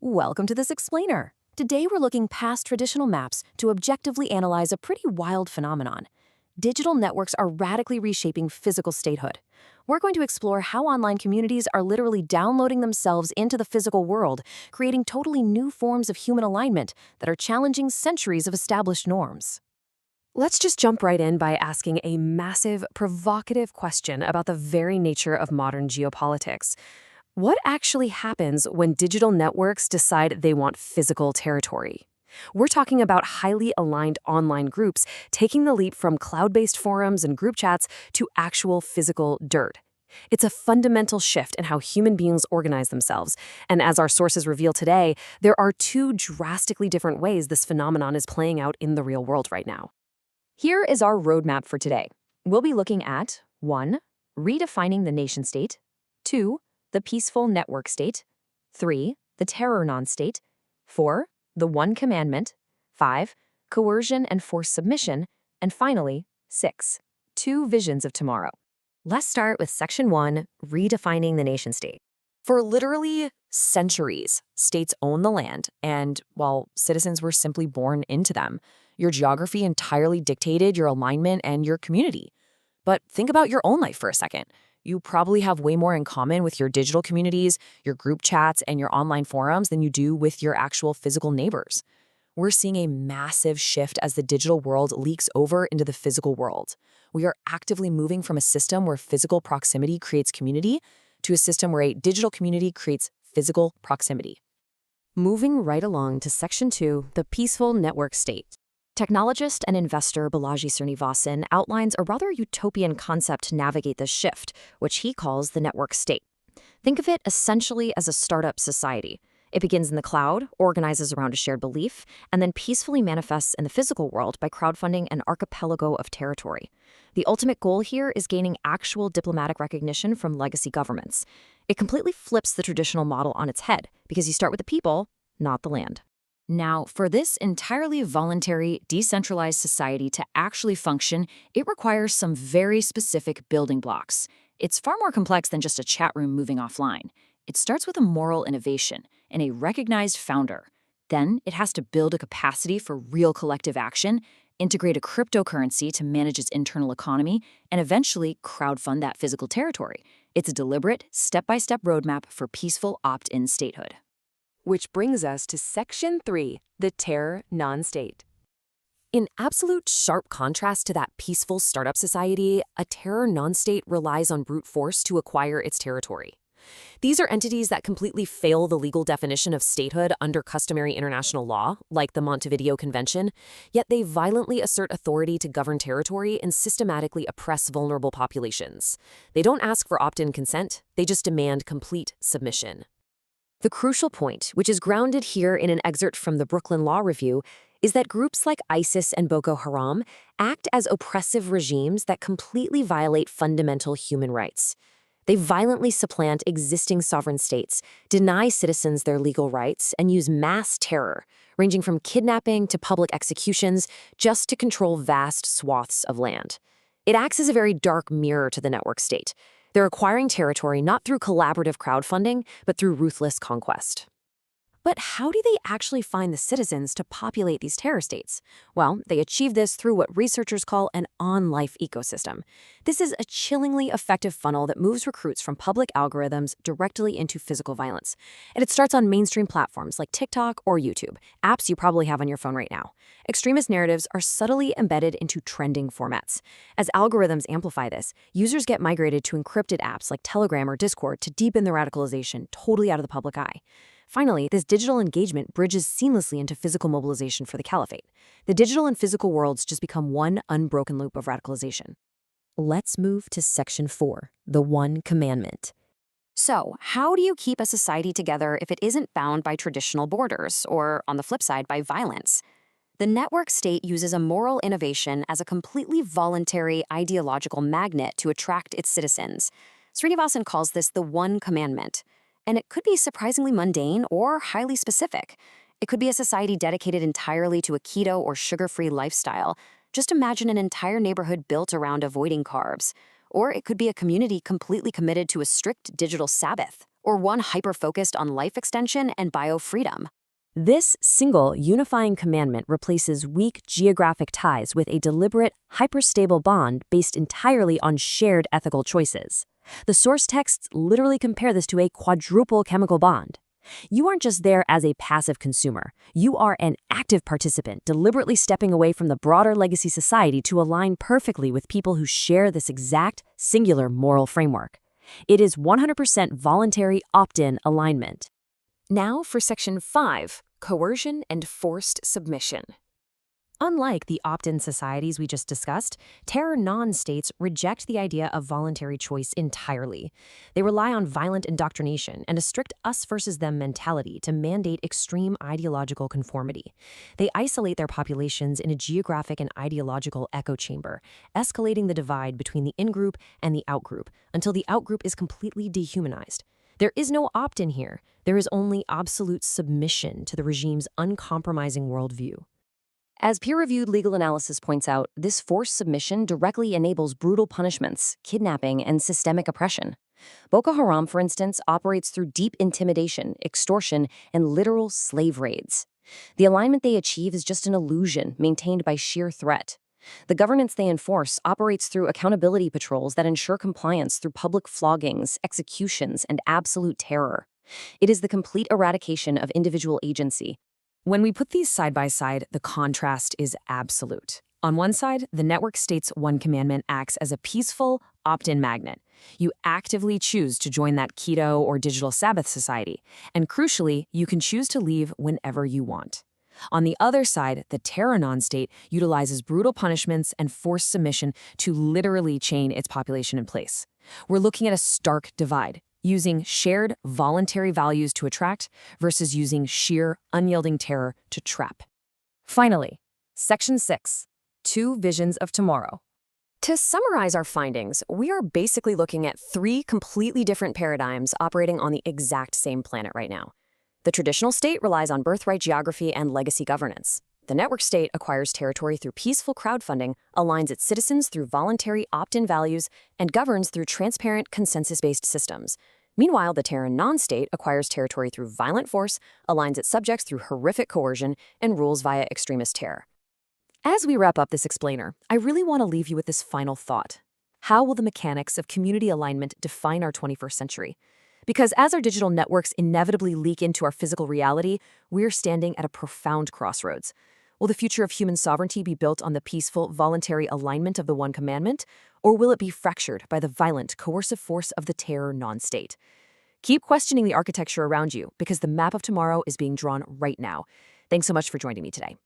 Welcome to this explainer. Today we're looking past traditional maps to objectively analyze a pretty wild phenomenon. Digital networks are radically reshaping physical statehood. We're going to explore how online communities are literally downloading themselves into the physical world, creating totally new forms of human alignment that are challenging centuries of established norms. Let's just jump right in by asking a massive, provocative question about the very nature of modern geopolitics. What actually happens when digital networks decide they want physical territory? We're talking about highly aligned online groups taking the leap from cloud-based forums and group chats to actual physical dirt. It's a fundamental shift in how human beings organize themselves, and as our sources reveal today, there are two drastically different ways this phenomenon is playing out in the real world right now. Here is our roadmap for today. We'll be looking at 1. Redefining the nation-state, 2. The peaceful network state, 3. The terror non-state, 4. The one commandment, 5. Coercion and forced submission, and finally, 6. Two visions of tomorrow. Let's start with Section 1, Redefining the nation-state. For literally centuries, states owned the land, and, while citizens were simply born into them, your geography entirely dictated your alignment and your community. But think about your own life for a second. You probably have way more in common with your digital communities, your group chats, and your online forums than you do with your actual physical neighbors. We're seeing a massive shift as the digital world leaks over into the physical world. We are actively moving from a system where physical proximity creates community to a system where a digital community creates physical proximity. Moving right along to Section 2, the peaceful network state. Technologist and investor Balaji Srinivasan outlines a rather utopian concept to navigate this shift, which he calls the network state. Think of it essentially as a startup society. It begins in the cloud, organizes around a shared belief, and then peacefully manifests in the physical world by crowdfunding an archipelago of territory. The ultimate goal here is gaining actual diplomatic recognition from legacy governments. It completely flips the traditional model on its head, because you start with the people, not the land. Now, for this entirely voluntary, decentralized society to actually function, it requires some very specific building blocks. It's far more complex than just a chat room moving offline. It starts with a moral innovation and a recognized founder. Then, it has to build a capacity for real collective action, integrate a cryptocurrency to manage its internal economy, and eventually crowdfund that physical territory. It's a deliberate, step-by-step roadmap for peaceful opt-in statehood. Which brings us to Section 3, the terror non-state. In absolute sharp contrast to that peaceful startup society, a terror non-state relies on brute force to acquire its territory. These are entities that completely fail the legal definition of statehood under customary international law, like the Montevideo Convention, yet they violently assert authority to govern territory and systematically oppress vulnerable populations. They don't ask for opt-in consent, they just demand complete submission. The crucial point, which is grounded here in an excerpt from the Brooklyn Law Review, is that groups like ISIS and Boko Haram act as oppressive regimes that completely violate fundamental human rights. They violently supplant existing sovereign states, deny citizens their legal rights, and use mass terror, ranging from kidnapping to public executions, just to control vast swaths of land. It acts as a very dark mirror to the network state. They're acquiring territory not through collaborative crowdfunding, but through ruthless conquest. But how do they actually find the citizens to populate these terror states? Well, they achieve this through what researchers call an on-life ecosystem. This is a chillingly effective funnel that moves recruits from public algorithms directly into physical violence. And it starts on mainstream platforms like TikTok or YouTube, apps you probably have on your phone right now. Extremist narratives are subtly embedded into trending formats. As algorithms amplify this, users get migrated to encrypted apps like Telegram or Discord to deepen their radicalization totally out of the public eye. Finally, this digital engagement bridges seamlessly into physical mobilization for the caliphate. The digital and physical worlds just become one unbroken loop of radicalization. Let's move to Section 4, the one commandment. So, how do you keep a society together if it isn't bound by traditional borders, or, on the flip side, by violence? The network state uses a moral innovation as a completely voluntary ideological magnet to attract its citizens. Srinivasan calls this the one commandment. And it could be surprisingly mundane or highly specific. It could be a society dedicated entirely to a keto or sugar-free lifestyle. Just imagine an entire neighborhood built around avoiding carbs. Or it could be a community completely committed to a strict digital Sabbath, or one hyper-focused on life extension and biofreedom? This single unifying commandment replaces weak geographic ties with a deliberate, hyperstable bond based entirely on shared ethical choices. The source texts literally compare this to a quadruple chemical bond. You aren't just there as a passive consumer. You are an active participant, deliberately stepping away from the broader legacy society to align perfectly with people who share this exact, singular moral framework. It is 100% voluntary opt-in alignment. Now for Section 5, Coercion and Forced Submission. Unlike the opt-in societies we just discussed, terror non-states reject the idea of voluntary choice entirely. They rely on violent indoctrination and a strict us versus them mentality to mandate extreme ideological conformity. They isolate their populations in a geographic and ideological echo chamber, escalating the divide between the in-group and the out-group until the out-group is completely dehumanized. There is no opt-in here. There is only absolute submission to the regime's uncompromising worldview. As peer-reviewed legal analysis points out, this forced submission directly enables brutal punishments, kidnapping, and systemic oppression. Boko Haram, for instance, operates through deep intimidation, extortion, and literal slave raids. The alignment they achieve is just an illusion maintained by sheer threat. The governance they enforce operates through accountability patrols that ensure compliance through public floggings, executions, and absolute terror. It is the complete eradication of individual agency. When we put these side by side, the contrast is absolute. On one side, the network state's one commandment acts as a peaceful, opt-in magnet. You actively choose to join that keto or digital Sabbath society, and crucially, you can choose to leave whenever you want. On the other side, the terror non-state utilizes brutal punishments and forced submission to literally chain its population in place. We're looking at a stark divide, using shared voluntary values to attract versus using sheer, unyielding terror to trap. Finally, Section 6, Two Visions of Tomorrow. To summarize our findings, we are basically looking at three completely different paradigms operating on the exact same planet right now. The traditional state relies on birthright geography and legacy governance. The network state acquires territory through peaceful crowdfunding, aligns its citizens through voluntary opt-in values, and governs through transparent consensus-based systems. Meanwhile, the terror non-state acquires territory through violent force, aligns its subjects through horrific coercion, and rules via extremist terror. As we wrap up this explainer, I really want to leave you with this final thought. How will the mechanics of community alignment define our 21st century? Because as our digital networks inevitably leak into our physical reality, we're standing at a profound crossroads. Will the future of human sovereignty be built on the peaceful, voluntary alignment of the one commandment, or will it be fractured by the violent, coercive force of the terror non-state? Keep questioning the architecture around you, because the map of tomorrow is being drawn right now. Thanks so much for joining me today.